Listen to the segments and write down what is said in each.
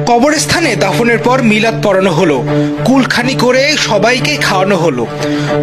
কবরস্থানে দাফনের পর মিলাদ পড়ানো হলো, কুলখানি করে সবাইকে খাওয়ানো হলো।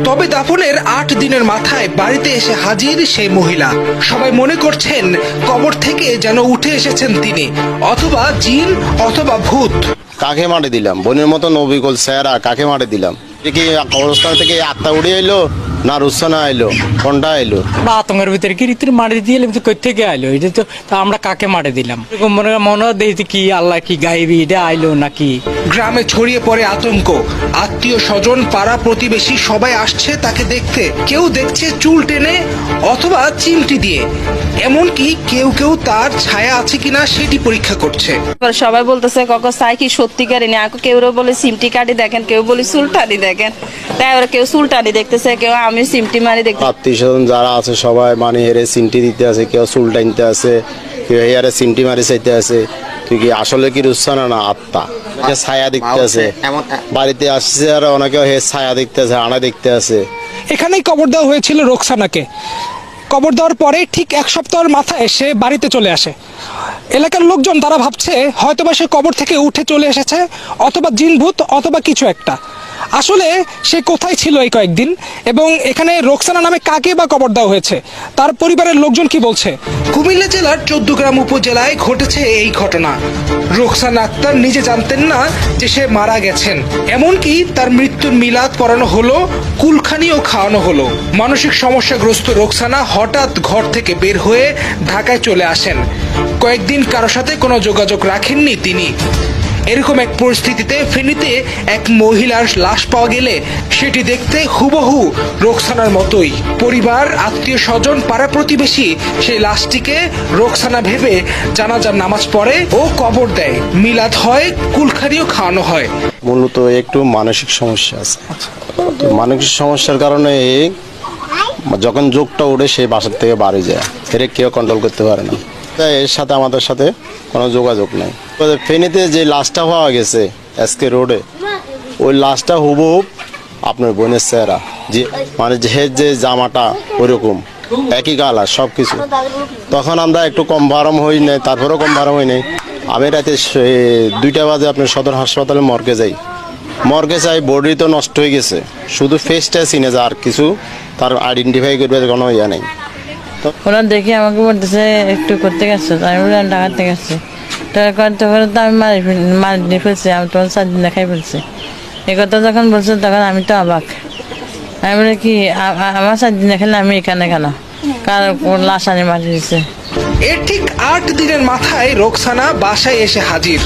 তবে দাফনের 8 দিনের মাথায় বাড়িতে এসে হাজির সেই মহিলা। সবাই মনে করছেন কবর থেকে যেন উঠে এসেছেন তিনি, অথবা জিন অথবা ভূত। কাকে মারে দিলাম? বোনের মতো নবিকল স্যারা কাকে মারে দিলাম? কি কবরস্থান থেকে আত্মা উড়ে এলো না রুসানা এলো, কোনটা এলো? বা আতঙ্কের ভিতরে কি রীতির মারি দিয়ে কই থেকে আইলো, এটা তো তা আমরা কাকে মারে দিলাম এরকম মনে দেখি কি আল্লাহ কি গাইবি এটা আইলো নাকি। গ্রামে ছড়িয়ে পড়ে আতঙ্ক। আত্মীয় স্বজন, পাড়া প্রতিবেশী সবাই আসছে তাকে দেখতে। কেউ দেখছে চুল টেনে অথবা চিমটি দিয়ে, এমনকি কেউ কেউ তার ছায়া আছে কিনা সেটি পরীক্ষা করছে। সবাই বলতেছে কখন চাই কি সত্যিকারই না, কেউ বলে সিমটি কাটি দেখেন, কেউ বলে চুলটানি দেখেন। তাই ওরা কেউ চুলটানি দেখতেছে, কেউ আমি সিমটি মারি দেখতে। আত্মীয় স্বজন যারা আছে সবাই মানে হেরে সিমটি দিতে আছে, কেউ চুল টানতে আছে, কেউ হেয়ারে সিমটি মারি চাইতে আছে। তুই কি আসলে কি রুসানা না আত্মা? ছায়া দেখতে আছে, বাড়িতে আসছে আর অনেকে ছায়া দেখতে আছে, আনা দেখতে আছে। এখানেই কবর দেওয়া হয়েছিল রোকসানাকে। কবর দেওয়ার পরে ঠিক 1 সপ্তাহের মাথায় সে বাড়িতে চলে আসে। এলাকার লোকজন তারা ভাবছে হয়তোবা সে কবর থেকে উঠে চলে এসেছে, অথবা জিনভূত অথবা কিছু একটা। আসলে সে কোথায় ছিল এই কয়েকদিন, এবং এখানে রোকসানা নামে কাকে বা কবর দেওয়া হয়েছে, তার পরিবারের লোকজন কি বলছে? কুমিল্লা জেলার 14 গ্রাম উপজেলায় ঘটেছে এই ঘটনা। রোকসানা আক্তার নিজে জানতেন না যে সে মারা গেছেন, এমনকি তার মৃত্যুর মিলাদ পড়ানো হলো, কুলখানিও খাওয়ানো হলো। মানসিক সমস্যাগ্রস্ত রোকসানা হঠাৎ ঘর থেকে বের হয়ে ঢাকায় চলে আসেন। কয়েকদিন কারোর সাথে কোনো যোগাযোগ রাখেননি তিনি। এরকম এক পরিস্থিতিতে ফেনীতে এক মহিলার লাশ পাওয়া গেলে সেটি দেখতে হুবহু রোকসানার মতোই। পরিবার, আত্মীয় স্বজন, পাড়া প্রতিবেশী সেই লাশটিকে রোকসানা ভেবে জানাজার নামাজ পড়ে ও কবর দেয়। মিলাদ হয়, কুলখানিও খাওয়ানো হয়। মূলত একটু মানসিক সমস্যা আছে। তো মানসিক সমস্যার কারণে যখন যোগটা উঠে সে বাসার থেকে বাড়ি যায়, এর কেউ কন্ট্রোল করতে পারে না। তাই এর সাথে আমাদের সাথে কোনো যোগাযোগ নেই। ফেনীতে যে লাশটা পাওয়া গেছে এসকে রোডে, ওই লাশটা হুবহুব আপনার বোনের চেহারা, যে মানে যে জামাটা ওইরকম একই কালার সব কিছু। তখন আমরা একটু কম বারম হই নাই, তারপরেও কম বারম হই নাই। আমি রাতে 2টা বাজে আপনার সদর হাসপাতালে মর্গে যাই। মর্গে যাই, বডি তো নষ্ট হয়ে গেছে, শুধু ফেসটা চিনে যায়, আর কিছু তার আইডেন্টিফাই করবে কোনো ইয়া নেই। ওরা দেখে আমাকে বলতেছে একটু করতে গেছো, আমি বললাম ঢাকাতে গেছি। টাকা করতে পারে তো আমি মারি ফেলছি, আমি তোমার 4 দিন দেখাই ফেলছি। এ কথা যখন বলছে তখন আমি তো অবাক। আমি বলি কি আমার 4 দিন দেখালে আমি এখানে কেন, কার লাশ আনি মারি দিচ্ছে। এর ঠিক 8 দিনের মাথায় রোকসানা বাসায় এসে হাজির।